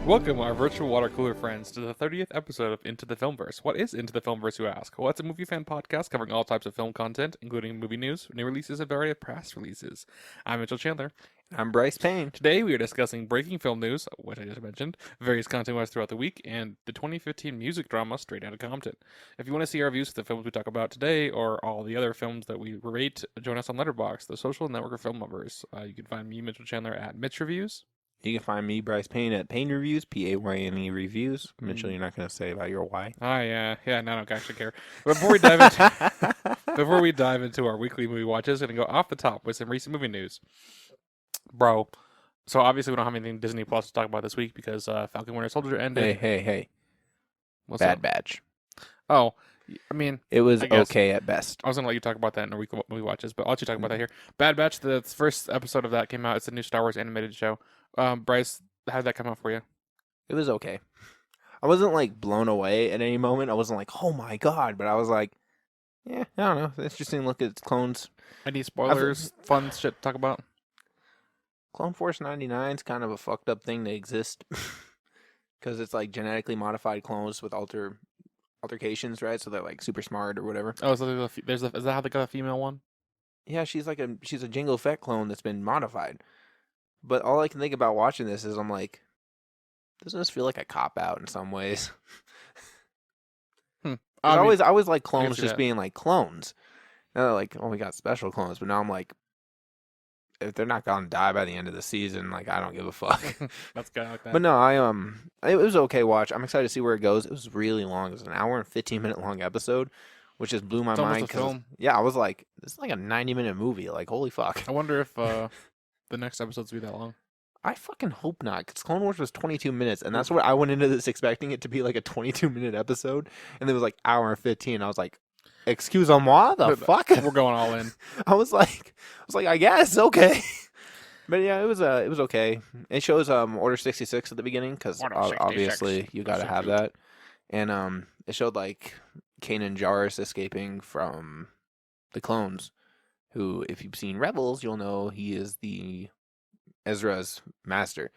Welcome, our virtual water cooler friends, to the 30th episode of Into the Filmverse. What is Into the Filmverse, you ask? Well, it's a movie fan podcast covering all types of film content, including movie news, new releases, and a variety of past releases. I'm Mytchel Chandler. I'm Bryce Payne. Today, we are discussing breaking film news, which I just mentioned, various content was throughout the week, and the 2015 music drama Straight Outta Compton. If you want to see our reviews of the films we talk about today, or all the other films that we rate, join us on Letterboxd, the social network of film lovers. You can find me, Mytchel Chandler, at Mitch Reviews. You can find me, Bryce Payne, at Payne Reviews, Payne Reviews. Mitchell, you're not going to say about your why. Yeah, no, I don't actually care. Before we dive into our weekly movie watches, I'm gonna go off the top with some recent movie news, bro. So obviously we don't have anything Disney Plus to talk about this week because Falcon Winter Soldier ended. Hey. What's Bad up? Batch. Oh, I mean, It was I guess. okay at best. I was gonna let you talk about that in our weekly movie watches, but I'll let you talk about that here. Bad Batch, the first episode of that came out. It's a new Star Wars animated show. Bryce, how did that come out for you? It was okay. I wasn't like blown away at any moment. I wasn't like, oh my god, but I was like, yeah, I don't know. It's interesting. Look at clones. Any spoilers, fun shit to talk about? Clone Force 99 is kind of a fucked up thing to exist because it's like genetically modified clones with altercations, right? So they're like super smart or whatever. Oh, so is that how they got a female one? Yeah, she's a Jango Fett clone that's been modified. But all I can think about watching this is I'm like, doesn't this feel like a cop out in some ways? I always like clones just being like clones. Now they're like, oh, we got special clones, but now I'm like, if they're not gonna die by the end of the season, like I don't give a fuck. That's kind of like that. But no, it was an okay watch. I'm excited to see where it goes. It was really long. It was an hour and 15-minute long episode, which just blew my mind. Almost a film. Yeah, I was like, this is like a 90-minute movie. Like, holy fuck. I wonder if the next episodes will be that long. I fucking hope not, because Clone Wars was 22 minutes, and that's what I went into this expecting it to be like a 22-minute episode, and it was like hour and 15. I was like, excuse-moi, the fuck? We're going all in. I was like, I guess, okay. But yeah, it was okay. It shows Order 66 at the beginning, because obviously you got to have that. And it showed like Kanan Jarrus escaping from the clones, who, if you've seen Rebels, you'll know he is the Ezra's master.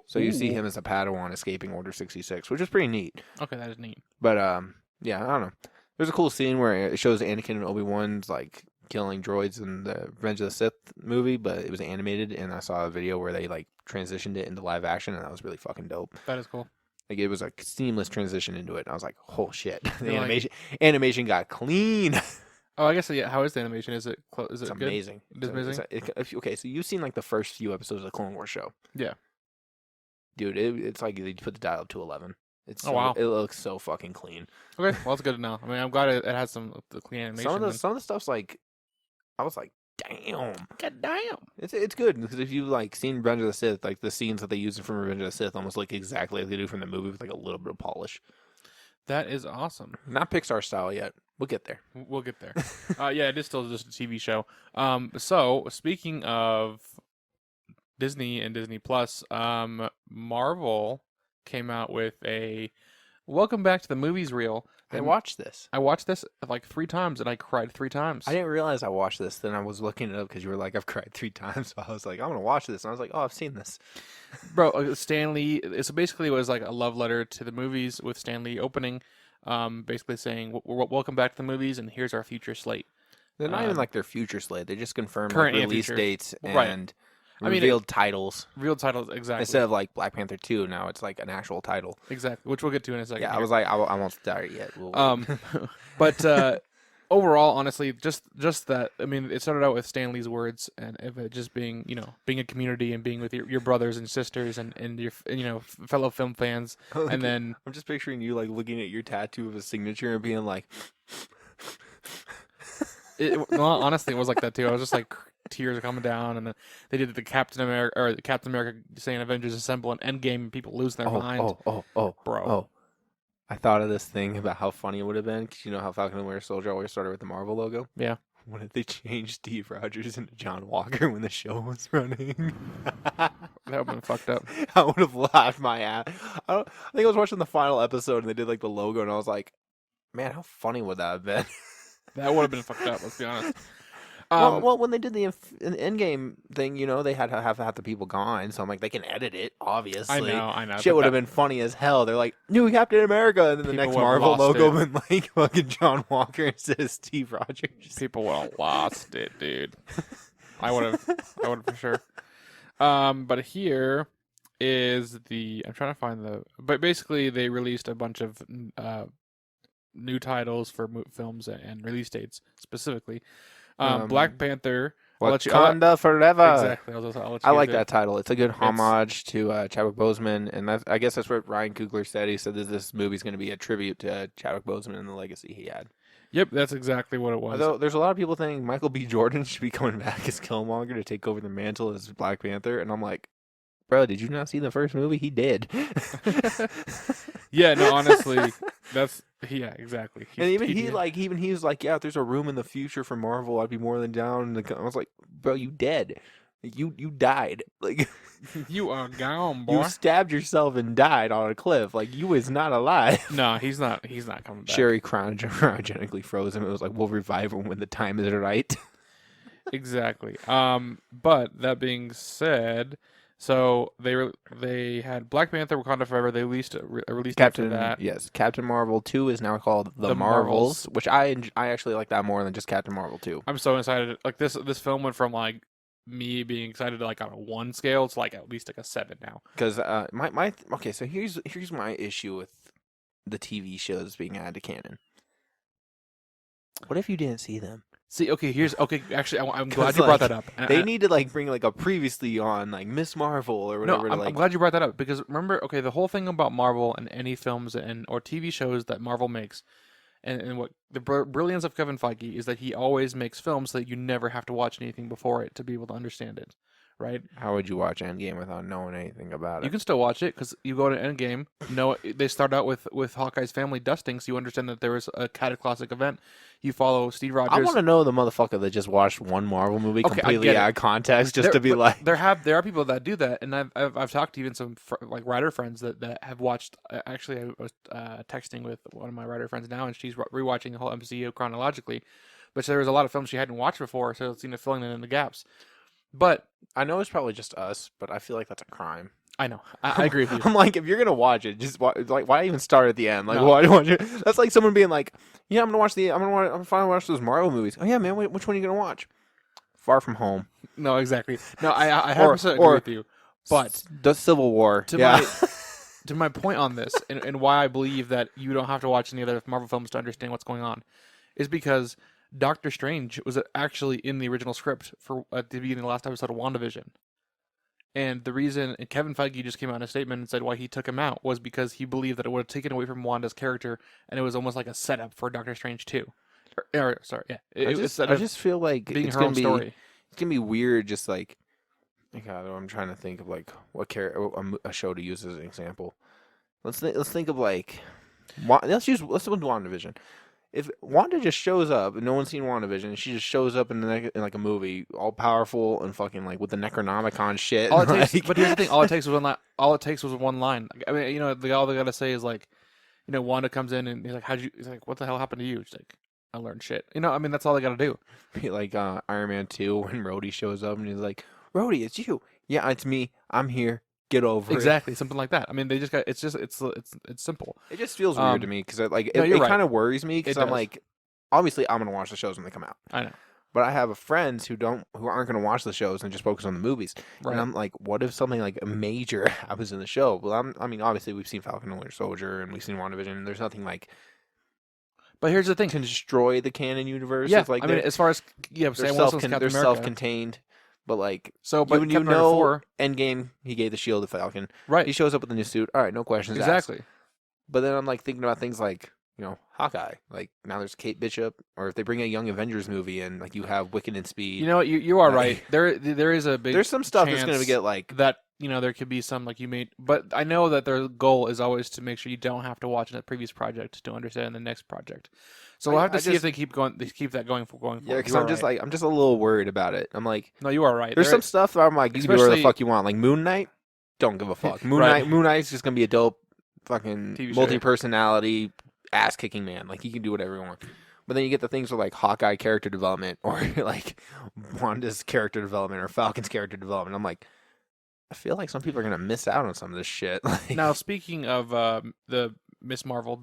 So you see him as a Padawan escaping Order 66, which is pretty neat. Okay, that is neat. But yeah, I don't know. There's a cool scene where it shows Anakin and Obi-Wan's like killing droids in the Revenge of the Sith movie, but it was animated, and I saw a video where they like transitioned it into live action, and that was really fucking dope. That is cool. Like it was a seamless transition into it, and I was like, oh shit, the animation got clean. Oh, I guess, yeah. How is the animation? Is it It's good? amazing. It is amazing? Okay, so you've seen like the first few episodes of the Clone Wars show. Yeah. Dude, it's like they put the dial up to 11. It's wow. It looks so fucking clean. Okay, well, it's good to know. I mean, I'm glad it has some of the clean animation. Some of the stuff's like, I was like, damn. God damn. It's good, because if you've like seen Revenge of the Sith, like the scenes that they use from Revenge of the Sith almost like exactly like they do from the movie with like a little bit of polish. That is awesome. Not Pixar style yet. We'll get there. We'll get there. Yeah, it is still just a TV show. So speaking of Disney and Disney Plus, Marvel came out with a Welcome Back to the Movies reel. I watched this. I watched this like 3 times, and I cried 3 times. I didn't realize I watched this. Then I was looking it up because you were like, I've cried 3 times. So I was like, I'm going to watch this. And I was like, oh, I've seen this. Bro, Stan Lee, so basically it was like a love letter to the movies with Stan Lee opening, basically saying, welcome back to the movies, and here's our future slate. They're not even like their future slate. They just confirmed current like, and release future. dates Right. and revealed titles. Real titles, exactly. Instead of like Black Panther 2, now it's like an actual title. Exactly, which we'll get to in a second. Yeah, here. I was like, I won't start it yet. But overall, honestly, just that. I mean, it started out with Stan Lee's words, and of it just being, being a community and being with your brothers and sisters and your, fellow film fans, and then I'm just picturing you like looking at your tattoo of a signature and being like, well, honestly, it was like that too. I was just like, tears are coming down, and then they did the Captain America saying Avengers Assemble and Endgame, and people losing their minds. Bro. I thought of this thing about how funny it would have been, because you know how Falcon and Winter Soldier always started with the Marvel logo? Yeah. What if they changed Steve Rogers into John Walker when the show was running? That would have been fucked up. I would have laughed my ass. I think I was watching the final episode, and they did like the logo, and I was like, man, how funny would that have been? That would have been fucked up, let's be honest. Well, when they did the Endgame thing, they had to have half the people gone, so I'm like, they can edit it, obviously. I know. Shit would have been funny as hell. They're like, new Captain America, and then the People next would have Marvel lost logo it. been like fucking John Walker instead of Steve Rogers. People would have lost it, dude. I would have for sure. But here is I'm trying to find but basically they released a bunch of new titles for films and release dates specifically. Black Panther. Wakanda forever. Exactly. I'll let you I like do it. that title. It's a good homage to Chadwick Boseman, and I guess that's what Ryan Coogler said. He said that this movie's going to be a tribute to Chadwick Boseman and the legacy he had. Yep, that's exactly what it was. Although there's a lot of people saying Michael B. Jordan should be coming back as Killmonger to take over the mantle as Black Panther, and I'm like, bro, did you not see the first movie? He did. Yeah, no, honestly, exactly. And even he was like, yeah, if there's a room in the future for Marvel, I'd be more than down. I was like, bro, you dead. You died. Like you are gone, boy. You stabbed yourself and died on a cliff. Like you is not alive. No, he's not coming back. Sherry cryogenically froze him. It was like, we'll revive him when the time is right. Exactly. But that being said, so they had Black Panther: Wakanda Forever. They released Captain that. Yes, Captain Marvel 2 is now called The Marvels, which I actually like that more than just Captain Marvel 2. I'm so excited. Like this film went from like me being excited to like on a 1 scale to like at least like a 7 now. Because okay, so here's my issue with the TV shows being added to canon. What if you didn't see them? See, okay. Actually, I'm glad you brought that up. They need to like bring like a previously on like Miss Marvel or whatever. No, I'm glad you brought that up because remember, okay, the whole thing about Marvel and any films or TV shows that Marvel makes, and what the brilliance of Kevin Feige is that he always makes films so that you never have to watch anything before it to be able to understand it, right? How would you watch Endgame without knowing anything about it? You can still watch it because you go to Endgame. No, they start out with Hawkeye's family dusting, so you understand that there was a cataclysmic event. You follow Steve Rogers. I want to know the motherfucker that just watched one Marvel movie completely out of context just to be like. There are people that do that, and I've talked to even some like writer friends that have watched. Actually, I was texting with one of my writer friends now, and she's rewatching the whole MCU chronologically. But there was a lot of films she hadn't watched before, so it's filling in the gaps. But I know it's probably just us, but I feel like that's a crime. I know. I agree with you. I'm like, if you're gonna watch it, just like, why even start at the end? Like, why do you watch it? That's like someone being like, yeah, I'm gonna finally watch those Marvel movies. Oh yeah, man, which one are you gonna watch? Far From Home. No, exactly. No, I 100% agree with you. But the Civil War. To my point on this, and why I believe that you don't have to watch any other Marvel films to understand what's going on, is because Doctor Strange was actually in the original script at the beginning of the last episode of WandaVision. And the reason, and Kevin Feige just came out in a statement and said why he took him out was because he believed that it would have taken away from Wanda's character, and it was almost like a setup for Doctor Strange 2. Sorry, yeah. I just feel like it's her own story. It's gonna be weird. Just like, God, I'm trying to think of like what a show to use as an example. Let's think of like, let's do WandaVision. If Wanda just shows up and no one's seen WandaVision, and she just shows up in like a movie, all powerful and fucking like with the Necronomicon shit. But here's the thing: all it takes was one line. All it takes was one line. I mean, all they gotta say is like, Wanda comes in and he's like, He's like, what the hell happened to you? She's like, I learned shit. I mean, that's all they gotta do. Be like Iron Man 2 when Rhodey shows up and he's like, Rhodey, it's you. Yeah, it's me. I'm here. Get over exactly, something like that. I mean, they just got. It's simple. It just feels weird to me because it right. kind of worries me because I'm like, obviously I'm gonna watch the shows when they come out. I know, but I have friends who aren't gonna watch the shows and just focus on the movies. Right. And I'm like, what if something like major happens in the show? Well, I mean, obviously we've seen Falcon and Winter Soldier and we've seen WandaVision. And there's nothing like. But here's the thing: can destroy the canon universe. Yeah, like I mean, as far as Sam Wilson's Captain America, self-contained. But like, but you know, Endgame, he gave the shield to Falcon. Right. He shows up with a new suit. All right, no questions exactly. asked. But then I'm like thinking about things like, Hawkeye. Like now there's Kate Bishop, or if they bring a Young Avengers movie in, like you have Wicked and Speed. You are right. There is a big. There's some stuff that's going to get like that. There could be some like you made, but I know that their goal is always to make sure you don't have to watch a previous project to understand the next project. So we'll have to see if they keep going. They keep that going forward. Yeah, because I'm just a little worried about it. I'm like, no, you are right. There's some stuff that I'm like, you can do whatever the fuck you want. Like Moon Knight, don't give a fuck. Moon Knight's just gonna be a dope fucking multi-personality ass kicking man. Like he can do whatever he wants. But then you get the things with like Hawkeye character development or like Wanda's character development or Falcon's character development. I'm like, I feel like some people are gonna miss out on some of this shit. Like, Now, speaking of the Miss Marvel,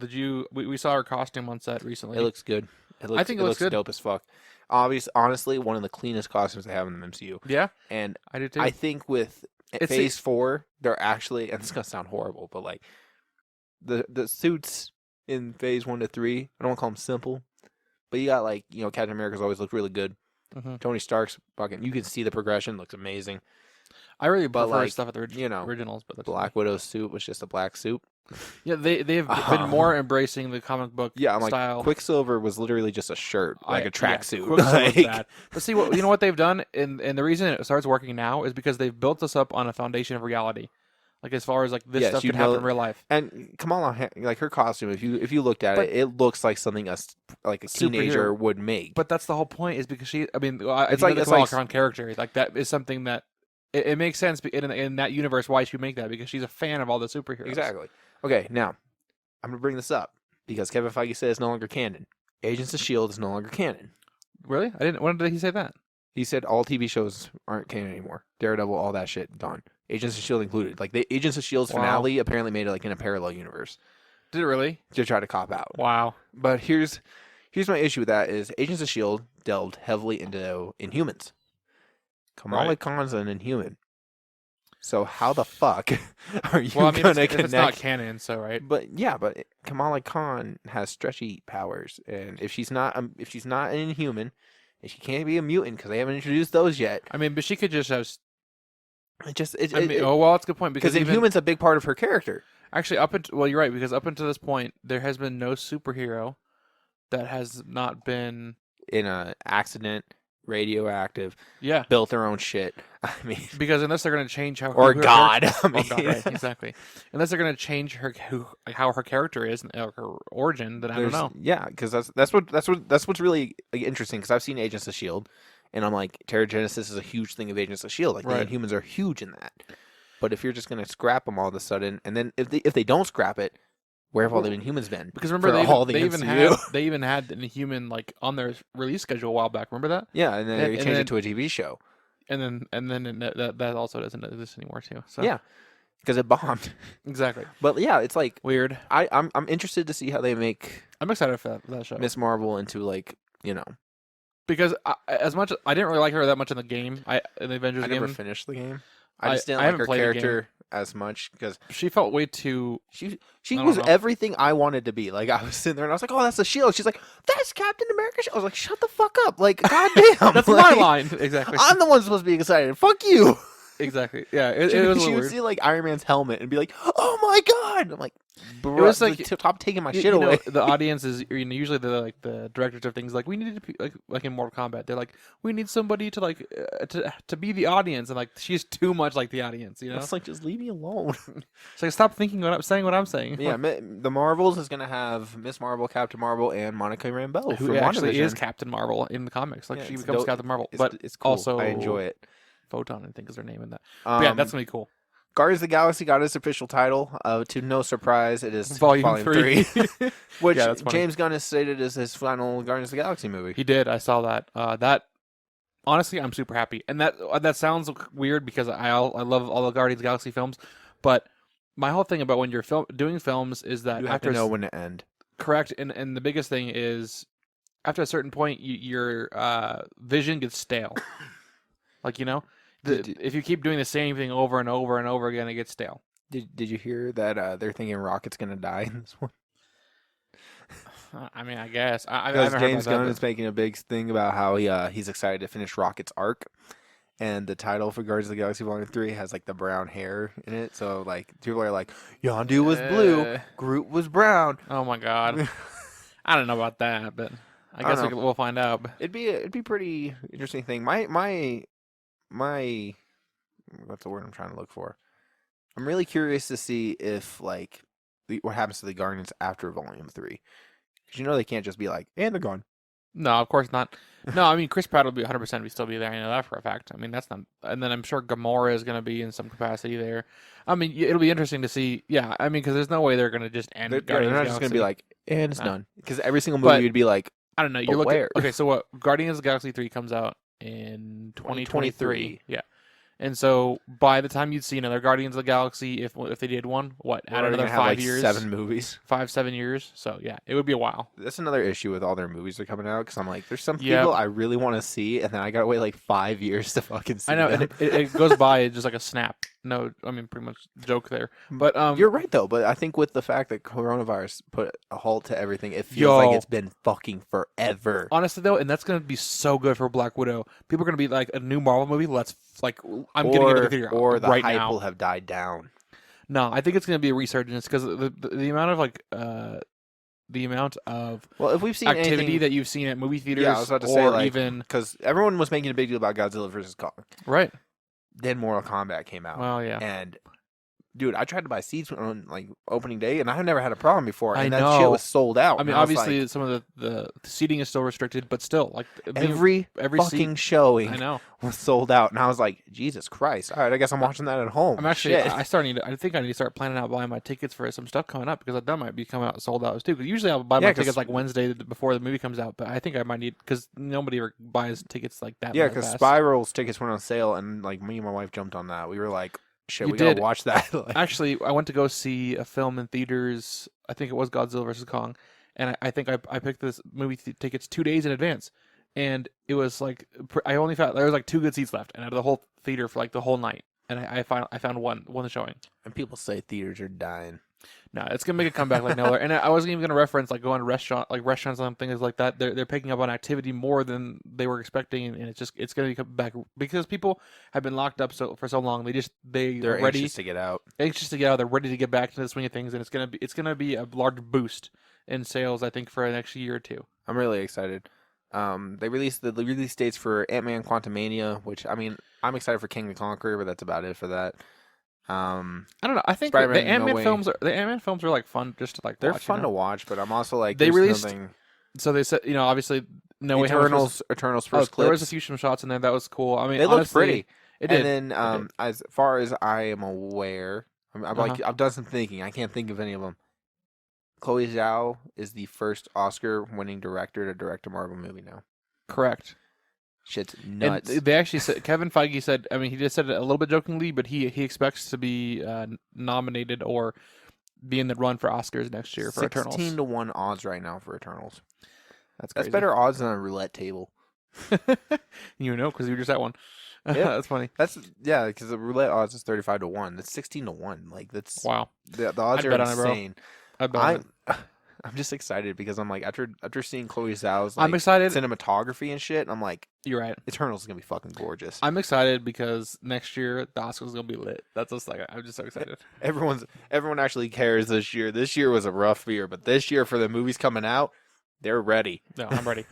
we saw her costume on set recently. it looks good. I think it looks good. Dope as fuck. Honestly, one of the cleanest costumes they have in the MCU. Yeah, And I do too. I think with Phase 4, they're actually, and it's gonna sound horrible, but like the suits in Phase 1 to 3, I don't want to call them simple, but you got like, you know, Captain America's always looked really good. Mm-hmm. Tony Stark's fucking, you can see the progression, looks amazing. I really But prefer like, stuff at the you know, originals, but that's Black Widow's suit was just a black suit. Yeah, they've been more embracing the comic book I'm style. like, Quicksilver was literally just a shirt, like a tracksuit. Quicksilver's bad. But see, you know what they've done, and the reason it starts working now is because they've built us up on a foundation of reality. Like as far as like this stuff could happen in real life. And Kamala, like her costume, if you looked at it, it looks like something like a teenager would make. But that's the whole point, is because it's like a Kamala Khan character. Like that is something that it makes sense in that universe why she would make that, because she's a fan of all the superheroes. Exactly. Okay, now I'm gonna bring this up because Kevin Feige said it's no longer canon. Agents of S.H.I.E.L.D. is no longer canon. Really? I didn't. When did he say that? He said all TV shows aren't canon anymore. Daredevil, all that shit, done. Agents of S.H.I.E.L.D. included. Like the Agents of S.H.I.E.L.D.'s finale apparently made it like in a parallel universe. Did it really? To try to cop out. Wow. But here's my issue with that is Agents of S.H.I.E.L.D. delved heavily into Inhumans. Kamala Khan's an Inhuman. So how the fuck are you gonna connect? If it's not canon, so right. But yeah, but Kamala Khan has stretchy powers, and if she's not an Inhuman, and she can't be a mutant because they haven't introduced those yet. I mean, but she could just have. That's a good point, because Inhuman's a big part of her character. Actually, you're right, because up until this point, there has been no superhero that has not been in an accident, radioactive. Yeah, built their own shit. I mean, because unless they're going to change how or God, right, exactly. Unless they're going to change how her character is and her origin, then I don't know. Yeah, because that's what's really interesting. Because I've seen Agents of S.H.I.E.L.D. and I'm like, Terrigenesis is a huge thing of Agents of S.H.I.E.L.D. Like the Inhumans are huge in that. But if you're just going to scrap them all of a sudden, and then if they don't scrap it, where have all the Inhumans been? Because remember, they even had an Inhuman like on their release schedule a while back. Remember that? Yeah, and then they changed it to a TV show. And then that also doesn't exist anymore too. So yeah, because it bombed. Exactly. But yeah, it's like weird. I'm interested to see how they make. I'm excited for that show. Miss Marvel into like, you know. Because as much I didn't really like her that much in the game. In the Avengers game. I never finished the game. I just didn't like her character as much because she felt way too. She was everything I wanted to be. Like I was sitting there and I was like, "Oh, that's a shield." She's like, "That's Captain America." I was like, "Shut the fuck up!" Like, goddamn, that's my line. Exactly. I'm the one supposed to be excited. Fuck you. Exactly. Yeah. It was. She would see like Iron Man's helmet and be like, "Oh my god!" I'm like, bro, it was like stop taking my shit away. The audience is usually the directors of things like we need to be like in Mortal Kombat. They're like, we need somebody to like to be the audience, and like she's too much like the audience. You know, it's like just leave me alone. It's like stop thinking what I'm saying. Yeah, the Marvels is gonna have Miss Marvel, Captain Marvel, and Monica Rambeau, who actually is Captain Marvel in the comics. Like she becomes Captain Marvel, but it's cool. Also I enjoy it. Photon, I think, is her name in that. Yeah, that's gonna be cool. Guardians of the Galaxy got its official title. To no surprise, it is Volume 3. Which James Gunn has stated is his final Guardians of the Galaxy movie. He did. I saw that. Honestly, I'm super happy. And that sounds weird because I love all the Guardians of the Galaxy films, but my whole thing about when you're doing films is that you have to know when to end. Correct. And the biggest thing is after a certain point, your vision gets stale. Like, you know? If you keep doing the same thing over and over and over again, it gets stale. Did you hear that they're thinking Rocket's gonna die in this one? I mean, I guess. Because James Gunn is making a big thing about how he's excited to finish Rocket's arc, and the title for Guardians of the Galaxy Volume 3 has like the brown hair in it. So like people are like, Yondu was blue, Groot was brown. Oh my god, I don't know about that, but I guess we'll find out. It'd be pretty interesting thing. My what's the word I'm trying to look for? I'm really curious to see if like what happens to the Guardians after Volume 3, because they can't just be like, and they're gone. No, of course not. No, I mean Chris Pratt will be 100% still be there. I know that for a fact. I mean that's not, and then I'm sure Gamora is going to be in some capacity there. I mean it'll be interesting to see. Yeah, I mean because there's no way they're going to just end. They're not just going to be like, and it's done, because every single movie would be like, I don't know. You're But looking. where? Okay, so what? Guardians of the Galaxy 3 comes out in 2023. 2023. Yeah. And so by the time you'd see another Guardians of the Galaxy, if they did one, what? We're Add already another gonna have 5 like years. 7 movies. 7 years. So yeah, it would be a while. That's another issue with all their movies that are coming out because I'm like, there's some Yeah. people I really want to see, and then I gotta wait like 5 years to fucking see I know, them. and it goes by just like a snap. No, I mean pretty much joke there. But You're right though, but I think with the fact that coronavirus put a halt to everything, it feels like it's been fucking forever. Honestly though, and that's gonna be so good for Black Widow. People are gonna be like, a new Marvel movie. I'm getting into the theater or the right hype now. will have died down. No, I think it's gonna be a resurgence because the amount of Well, if we've seen activity anything, that you've seen at movie theaters, yeah, I was about to or say like even because everyone was making a big deal about Godzilla versus Kong. right. Then Mortal Kombat came out. Well, yeah. And dude, I tried to buy seats on like opening day, and I have never had a problem before. And I that know. shit was sold out. I mean, and was obviously, like, some of the seating is still restricted, but still, like every fucking seat, showing I know. was sold out, and I was like, Jesus Christ! All right, I guess I'm watching that at home. I'm actually, Shit. I think I need to start planning out buying my tickets for some stuff coming up because that might be coming out sold out too. Because usually I'll buy my tickets like Wednesday before the movie comes out, but I think I might need because nobody ever buys tickets like that. Yeah, because Spiral's tickets went on sale, and like me and my wife jumped on that. We were like, shit, we gotta watch that. Like, actually, I went to go see a film in theaters. I think it was Godzilla vs Kong, and I think I picked this movie tickets 2 days in advance, and it was like I only found there was like 2 good seats left, and out of the whole theater for like the whole night, and I found one showing. and people say theaters are dying. No, it's gonna make a comeback like no other. And I wasn't even gonna reference like going to restaurants and things like that. They're picking up on activity more than they were expecting, and it's gonna come back because people have been locked up for so long. They're ready, anxious to get out. They're ready to get back to the swing of things, and it's gonna be a large boost in sales, I think, for the next year or two. I'm really excited. They released the release dates for Ant-Man Quantumania, which I mean, I'm excited for King the Conqueror, but that's about it for that. I don't know. I think Spider-Man, the Ant-Man No films are like fun just to like They're watch, fun to watch, but I'm also like, They there's released nothing. So they said, obviously, No Way Home Eternals first clips. there was a few some shots in there that was cool. I mean, It looked honestly, pretty. It did. And then, as far as I am aware, I've done some thinking. I can't think of any of them. Chloe Zhao is the first Oscar-winning director to direct a Marvel movie now. Correct. Shit's nuts. And they actually said, Kevin Feige said, I mean, he just said it a little bit jokingly, but he expects to be nominated or be in the run for Oscars next year for Eternals. 16-1 odds right now for Eternals. That's crazy. That's better odds than a roulette table. Because you were just at one. Yeah. That's funny. Because the roulette odds is 35-1. That's 16-1. Like that's wow. The odds I'd are bet on it, bro. insane. I'm just excited because I'm like after seeing Chloe Zhao's I'm excited. cinematography and shit. I'm like, you're right. Eternals is gonna be fucking gorgeous. I'm excited because next year the Oscars is gonna be lit. That's just like I'm just so excited. Everyone actually cares this year. This year was a rough year, but this year for the movies coming out, they're ready. No, I'm ready.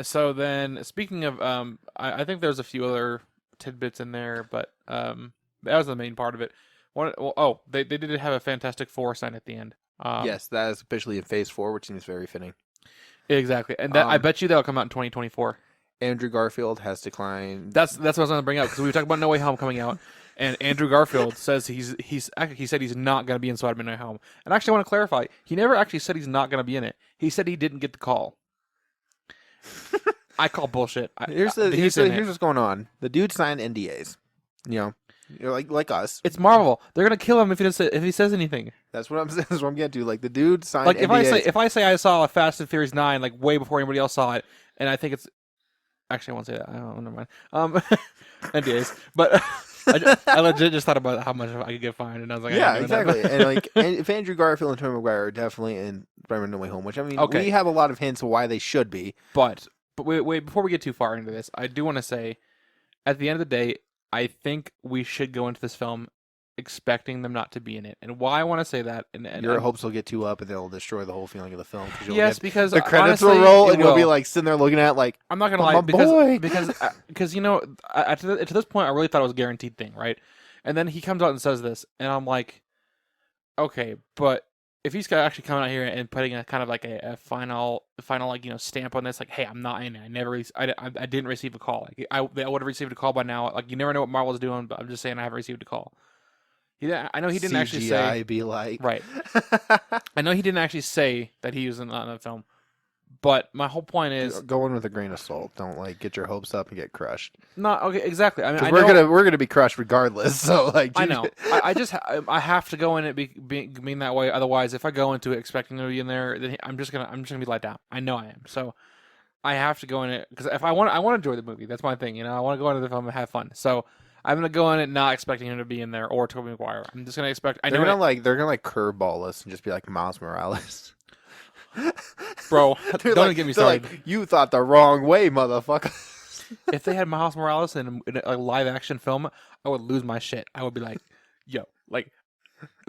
So then speaking of I think there's a few other tidbits in there, but that was the main part of it. They did have a Fantastic Four sign at the end. Yes, that is officially in Phase 4, which seems very fitting. Exactly, and that I bet you that'll come out in 2024. Andrew Garfield has declined. That's what I was going to bring up because we were talking about No Way Home coming out, and Andrew Garfield says he said he's not going to be in Spider-Man No Way Home. And actually, I want to clarify, he never actually said he's not going to be in it. He said he didn't get the call. I call bullshit. Here's what's going on. The dude signed NDAs. You're like us. It's Marvel. They're gonna kill him if he says anything. That's what I'm saying. That's what I'm getting to. Like the dude signed. Like NDAs. if I say I saw a Fast and Furious 9 like way before anybody else saw it, and I think it's actually I won't say that. I don't never mind. NDAs, but I legit just thought about how much I could get fined, and I was like, yeah, exactly. And like if Andrew Garfield and Tobey Maguire are definitely in Spider-Man No Way Home, which I mean, we have a lot of hints of why they should be. But wait, before we get too far into this, I do want to say, at the end of the day, I think we should go into this film expecting them not to be in it. And why I want to say that, and your hopes will get too up and they'll destroy the whole feeling of the film. Because the credits honestly, will roll and you'll be like sitting there looking at like, I'm not gonna lie because to this point I really thought it was a guaranteed thing, right? And then he comes out and says this, and I'm like, okay, but if he's actually coming out here and putting a kind of like a final like stamp on this, like, hey, I'm not in it. I didn't receive a call. Like I would have received a call by now. Like you never know what Marvel's doing, but I'm just saying I haven't received a call. I know he didn't actually say. Be like right. I know he didn't actually say that he was not in the film, But my whole point is go in with a grain of salt. Don't like get your hopes up and get crushed. not okay. Exactly. I mean, we're gonna be crushed regardless. So like, I know. I have to go in it being that way. Otherwise, if I go into it expecting to be in there, then I'm just gonna be let down. I know I am. So I have to go in it because if I want to enjoy the movie. That's my thing. I want to go into the film and have fun. So I'm gonna go in it not expecting him to be in there or Tobey Maguire. I'm just gonna expect. They're gonna curveball us and just be like Miles Morales. Bro, don't like, get me started. Like, you thought the wrong way, motherfucker. If they had Miles Morales in a live action film, I would lose my shit. I would be like, yo, like,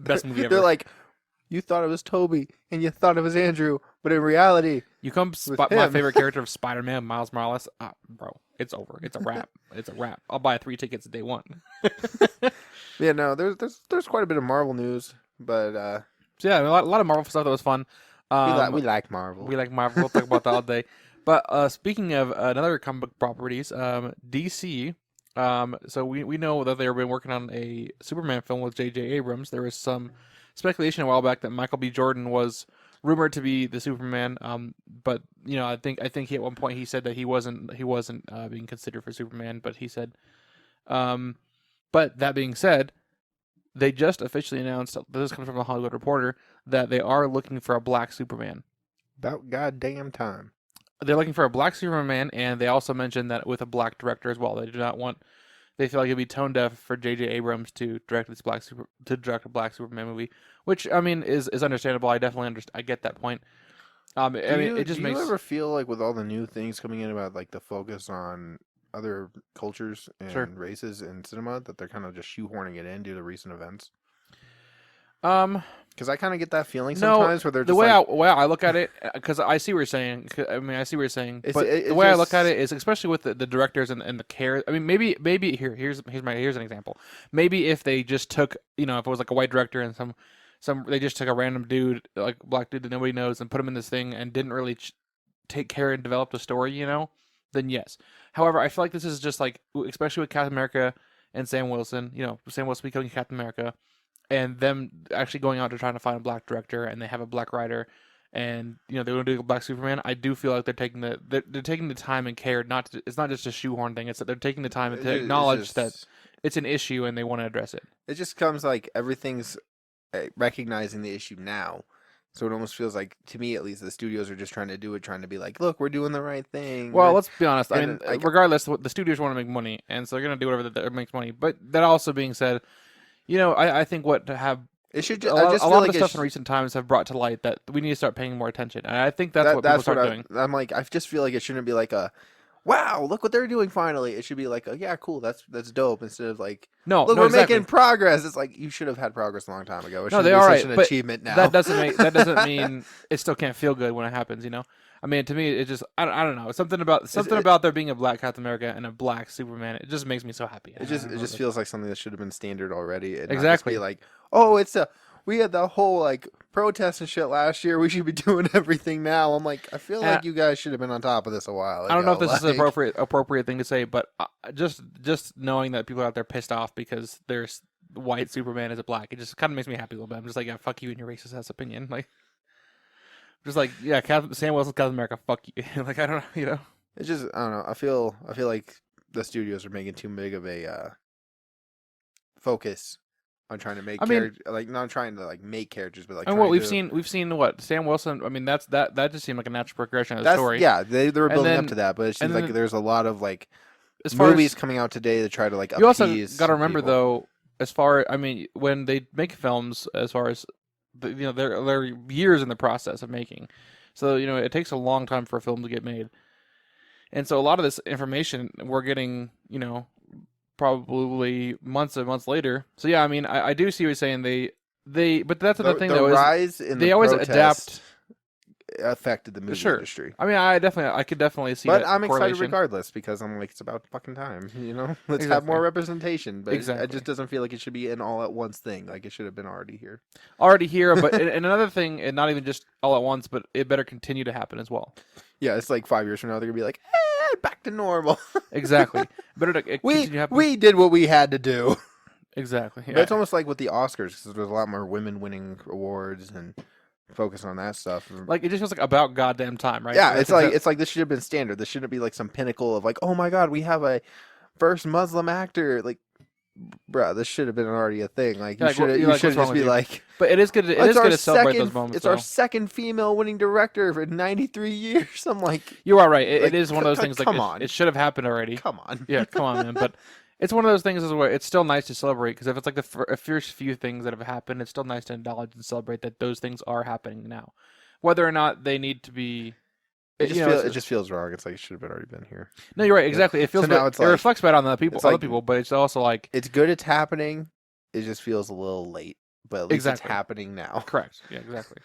best movie ever. They're like, you thought it was Toby and you thought it was Andrew, but in reality, you come spot my favorite character of Spider-Man, Miles Morales. Bro, it's over. It's a wrap. It's a wrap. I'll buy 3 tickets day one. Yeah, no, there's quite a bit of Marvel news, but so yeah, a lot of Marvel stuff that was fun. We like Marvel. We like Marvel. We'll talk about that all day. But speaking of another comic book properties, DC. So we know that they've been working on a Superman film with J.J. Abrams. There was some speculation a while back that Michael B. Jordan was rumored to be the Superman. But I think he, at one point he said that he wasn't being considered for Superman. But he said, but that being said, they just officially announced, this comes from the Hollywood Reporter, that they are looking for a black Superman. About goddamn time. They're looking for a black Superman, and they also mentioned that with a black director as well. They do not want. They feel like it'd be tone deaf for J.J. Abrams to direct a black Superman movie, which I mean is understandable. I definitely I get that point. It just makes. Do you ever feel like with all the new things coming in about like the focus on other cultures and races in cinema that they're kind of just shoehorning it in due to recent events? Because I kind of get that feeling sometimes where they're just the way I look at it, because I see what you're saying. I see what you're saying. But the way I look at it is, especially with the directors and the care. I mean, maybe here's an example. Maybe if they just took, if it was like a white director and they just took a random dude, like black dude that nobody knows, and put him in this thing and didn't really take care and develop the story, then yes. However, I feel like this is just like, especially with Captain America and Sam Wilson, Sam Wilson becoming Captain America. And them actually going out to trying to find a black director, and they have a black writer, and they want to do a black Superman. I do feel like they're taking the time and care. It's not just a shoehorn thing. It's that they're taking the time to acknowledge that it's an issue and they want to address it. It just comes like everything's recognizing the issue now, so it almost feels like, to me at least, the studios are just trying to be like, look, we're doing the right thing. Well, let's be honest. I mean, regardless, the studios want to make money, and so they're going to do whatever that makes money. But that also being said. I think it should. A lot of the stuff in recent times have brought to light that we need to start paying more attention, and I think that's what people start doing. I'm like, I just feel like it shouldn't be like wow, look what they're doing finally. It should be like, yeah, cool, that's dope, instead of like, look, we're making progress. It's like, you should have had progress a long time ago. It should be such an achievement now. That doesn't mean it still can't feel good when it happens. I mean, to me, it just I don't know. Something about there being a black Captain America and a black Superman. It just makes me so happy. It just feels like something that should have been standard already. And exactly. Not just be like, we had the whole like protest and shit last year. We should be doing everything now. I'm like, I feel like you guys should have been on top of this a while ago. I don't know if this is an appropriate thing to say, but just knowing that people are out there pissed off because there's white Superman as a black, it just kind of makes me happy a little bit. I'm just like, yeah, fuck you and your racist ass opinion, like. Just like, yeah, Sam Wilson, Captain America, fuck you. Like, I don't know, It's just, I don't know. I feel like the studios are making too big of a focus on trying to make not trying to like make characters, but like. And what we've seen what Sam Wilson. I mean, that just seemed like a natural progression of the story. Yeah, they were building up to that, but it seems like there's a lot of like movies coming out today to try to like. You also got to remember though, when they make films, as far as they're years in the process of making, so it takes a long time for a film to get made, and so a lot of this information we're getting, probably months and months later. So yeah, I mean, I do see what you're saying. But that's the thing though. They always adapt. Affected the movie industry. I mean, I could definitely see. But I'm excited regardless because I'm like, it's about fucking time. Let's have more representation. But it just doesn't feel like it should be an all at once thing. Like it should have been already here. But and another thing, and not even just all at once, but it better continue to happen as well. Yeah, it's like 5 years from now they're gonna be like, back to normal. Exactly. Better to continue to happen. We did what we had to do. Exactly. Yeah. But it's almost like with the Oscars, because there's a lot more women winning awards and focus on that stuff. Like it just feels like about goddamn time, right? Yeah, it's like this should have been standard. This shouldn't be like some pinnacle of like, oh my god, we have a first Muslim actor. Like, bruh, this should have been already a thing. Like you should just be like. But it is good. It is good to celebrate those moments. It's our second female winning director for 93 years. I'm like, you are right. It is one of those things. Like, come on, it should have happened already. Come on, yeah, come on, man. But it's one of those things where it's still nice to celebrate because if it's like the first few things that have happened, it's still nice to acknowledge and celebrate that those things are happening now, whether or not they need to be. It just feels wrong. It's like it should have already been here. No, you're right. Exactly. It feels. So it reflects bad on the people, other people, but it's also like it's good. It's happening. It just feels a little late, but at least it's happening now. Correct. Yeah. Exactly.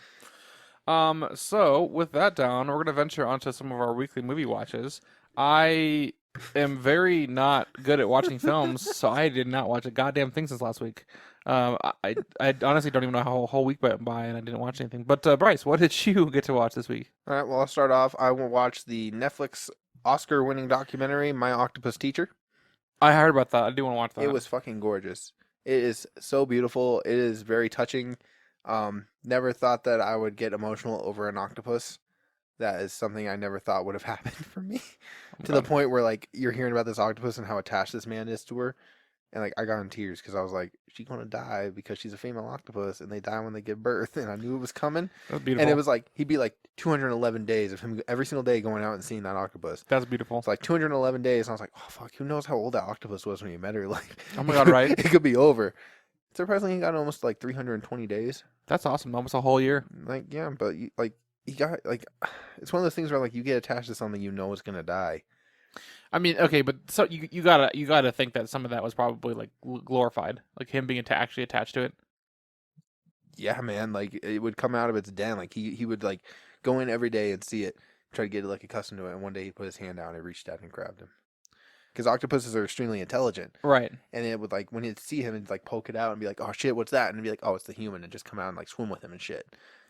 So with that down, we're gonna venture onto some of our weekly movie watches. I am very not good at watching films, so I did not watch a goddamn thing since last week. I honestly don't even know how a whole week went by and I didn't watch anything. But Bryce, what did you get to watch this week? All right, well, I'll start off. I will watch the Netflix Oscar-winning documentary, My Octopus Teacher. I heard about that. I do want to watch that. It was fucking gorgeous. It is so beautiful. It is very touching. Never thought that I would get emotional over an octopus. That is something I never thought would have happened for me. To the point where, like, you're hearing about this octopus and how attached this man is to her. And, like, I got in tears because I was like, she's going to die because she's a female octopus and they die when they give birth. And I knew it was coming. That's beautiful. And it was like, he'd be like 211 days of him every single day going out and seeing that octopus. That's beautiful. It's like 211 days. And I was like, oh, fuck, who knows how old that octopus was when you met her? Like, oh my God, right? It could be over. Surprisingly, he got almost like 320 days. That's awesome. Almost a whole year. Like, yeah, but he got, like, it's one of those things where, like, you get attached to something you know is going to die. I mean, okay, but so you gotta think that some of that was probably like glorified, like him being actually attached to it. Yeah, man, like it would come out of its den. Like he would like go in every day and see it, try to get like accustomed to it. And one day he put his hand down and reached out and grabbed him. Because octopuses are extremely intelligent, right? And it would like when he'd see him, it'd like poke it out and be like, "Oh shit, what's that?" And it'd be like, "Oh, it's the human," and just come out and like swim with him and shit,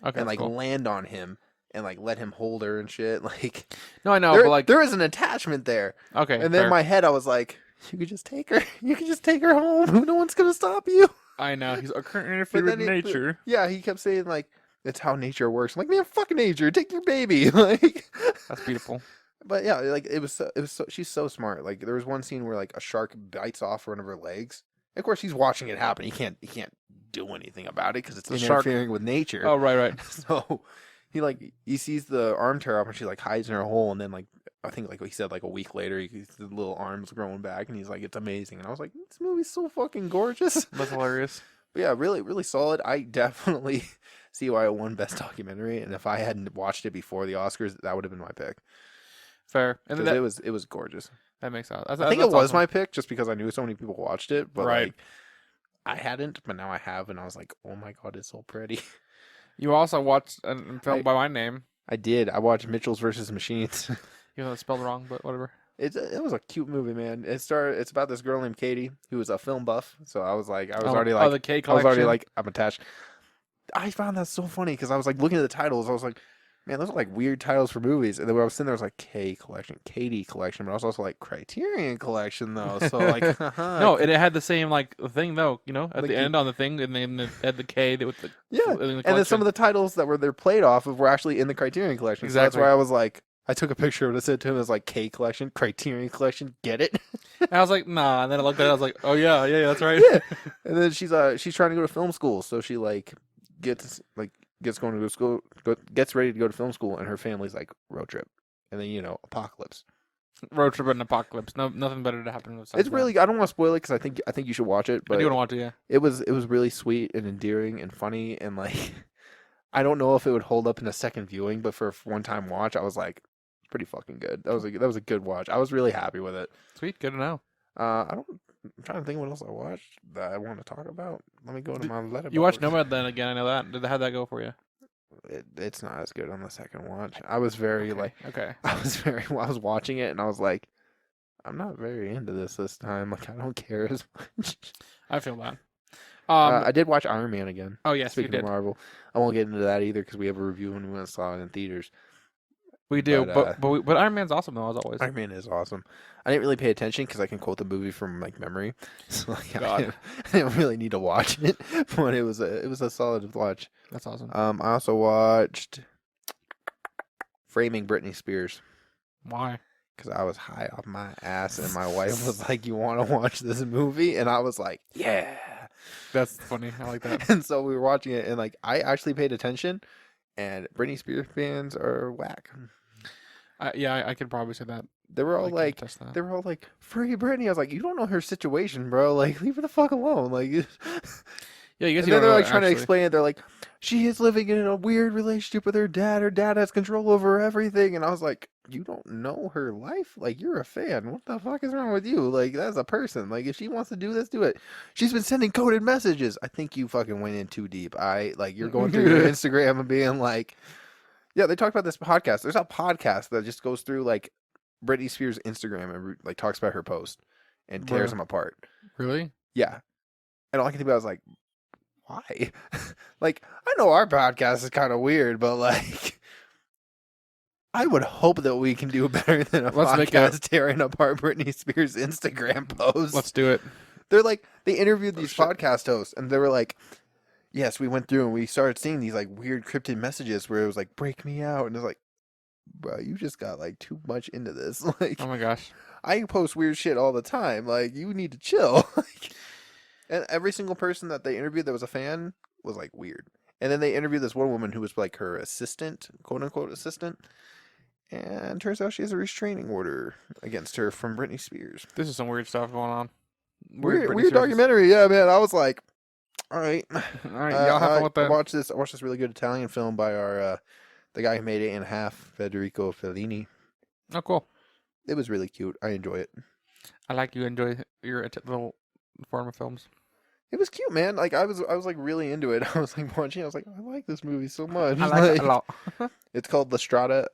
okay, and like cool. land on him. And like let him hold her and shit. Like, no, I know, but like there is an attachment there. Okay, and then in my head, I was like, you could just take her. You could just take her home. No one's gonna stop you. I know he's interfering with nature. Yeah, he kept saying like, it's how nature works. I'm like, man, fuck nature. Take your baby. Like, that's beautiful. But yeah, like it was so, she's so smart. Like there was one scene where like a shark bites off one of her legs. Of course, he's watching it happen. He can't do anything about it because it's interfering with nature. Oh, right. So. He sees the arm tear off and she like hides in her hole, and then like I think like he said like a week later he sees the little arms growing back and he's like, it's amazing. And I was like, this movie's so fucking gorgeous. That's hilarious. But yeah, really, really solid. I definitely see why it won Best Documentary, and if I hadn't watched it before the Oscars, that would have been my pick. Fair. And it was gorgeous. That makes sense. I think it was my pick just because I knew so many people watched it, but right. Like I hadn't, but now I have, and I was like, oh my God, it's so pretty. You also watched a film by my name. I did. I watched Mitchell's versus Machines. You know, it's spelled wrong, but whatever. It was a cute movie, man. It's about this girl named Katie who was a film buff. So I was already the K collection. I was already like, I'm attached. I found that so funny because I was like looking at the titles. I was like, man, those are like weird titles for movies. And then when I was sitting there, I was like, K collection, Katie collection, but I was also like Criterion collection though. So like, no, it had the same like thing though. You know, at the end on the thing, and then it had the K with the and then some of the titles that they're played off of were actually in the Criterion collection. Exactly. So that's why I was like, I took a picture of it. I said to him, it was like K collection, Criterion collection. Get it? And I was like, nah. And then I looked at it. I was like, oh yeah, that's right. Yeah. And then she's trying to go to film school, so she like gets going to go to school, gets ready to go to film school, and her family's like road trip, and then apocalypse. Road trip and apocalypse. No, nothing better to happen. It's really. I don't want to spoil it because I think you should watch it. But I do want to. Yeah. It was really sweet and endearing and funny and like, I don't know if it would hold up in a second viewing, but for a one-time watch, I was like, it's pretty fucking good. That was a good watch. I was really happy with it. Sweet, good to know. I'm trying to think what else I watched that I want to talk about. Let me go to my letterbox. You watched Nomad then again? I know that. How'd that go for you? It's not as good on the second watch. I was very okay. I was watching it and I was like, I'm not very into this time. Like I don't care as much. I feel that. I did watch Iron Man again. Oh yes, speaking of Marvel, I won't get into that either because we have a review when we went and saw it in theaters. We do, But but Iron Man's awesome though, as always. Iron Man is awesome. I didn't really pay attention because I can quote the movie from like memory, so like I didn't really need to watch it, but it was a solid watch. That's awesome. I also watched Framing Britney Spears. Why? Because I was high off my ass, and my wife was like, "You want to watch this movie?" And I was like, "Yeah." That's funny. I like that. And so we were watching it, and like I actually paid attention. And Britney Spears fans are whack. I could probably say that. They were all like, free Britney. I was like, you don't know her situation, bro. Like, leave her the fuck alone. Like, yeah, you guys. And then they're like trying to explain it. They're like, she is living in a weird relationship with her dad. Her dad has control over everything. And I was like, you don't know her life. Like, you're a fan. What the fuck is wrong with you? Like, that's a person. Like, if she wants to do this, do it. She's been sending coded messages. I think you fucking went in too deep. You're going through your Instagram and being like, yeah, they talked about this podcast. There's a podcast that just goes through like Britney Spears' Instagram and like talks about her post and tears them apart. Really? Yeah. And all I can think about is like, why? Like, I know our podcast is kind of weird, but like, I would hope that we can do better than a podcast tearing apart Britney Spears' Instagram post. Let's do it. They're like, they interviewed these podcast hosts, and they were like, yes, we went through and we started seeing these like weird cryptid messages where it was like, break me out. And it's like, bro, you just got like too much into this. Like, oh my gosh. I post weird shit all the time. Like, you need to chill. And every single person that they interviewed that was a fan was like weird. And then they interviewed this one woman who was like her assistant, quote unquote assistant. And turns out she has a restraining order against her from Britney Spears. This is some weird stuff going on. Weird documentary. Yeah, man. I was like, all right. All right. Y'all have fun with that. I watched this really good Italian film by the guy who made 8.5, Federico Fellini. Oh, cool. It was really cute. I enjoy it. I like you enjoy your little form of films. It was cute, man. Like I was like really into it. I was like watching. I was like, I like this movie so much. I like it a lot. It's called La Strada.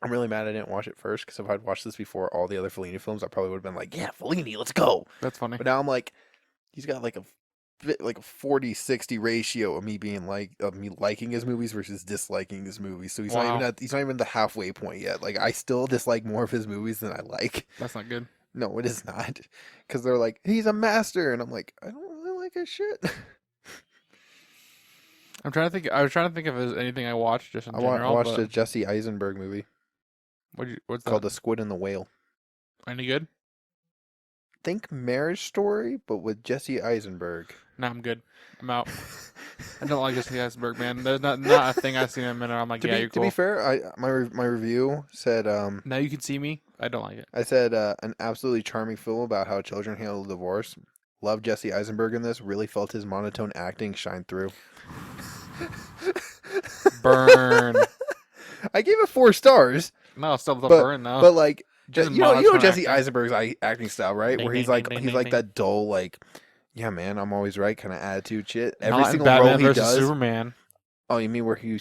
I'm really mad I didn't watch it first because if I'd watched this before all the other Fellini films, I probably would have been like, yeah, Fellini, let's go. That's funny. But now I'm like, he's got like a 40-60 ratio of me being like of me liking his movies versus disliking his movies. So he's not even the halfway point yet. Like I still dislike more of his movies than I like. That's not good. No, it is not. Because they're like, he's a master, and I'm like, I don't really like his shit. I'm trying to think. I was trying to think if there's anything I watched just in general. I watched a Jesse Eisenberg movie. What's that? Called The Squid and the Whale. Any good? Think Marriage Story, but with Jesse Eisenberg. No, I'm good. I'm out. I don't like Jesse Eisenberg, man. There's not a thing I've seen in a minute. I'm like, you're cool. To be fair, my review said... Now You Can See Me. I don't like it. I said, an absolutely charming film about how children handle divorce. Love Jesse Eisenberg in this. Really felt his monotone acting shine through. Burn. I gave it 4 stars. No, still the burn though. But like, you know Jesse Eisenberg's acting style, right? Where he's like that dull, like, yeah, man, I'm always right kind of attitude shit. Every single role he does. Superman. Oh, you mean where he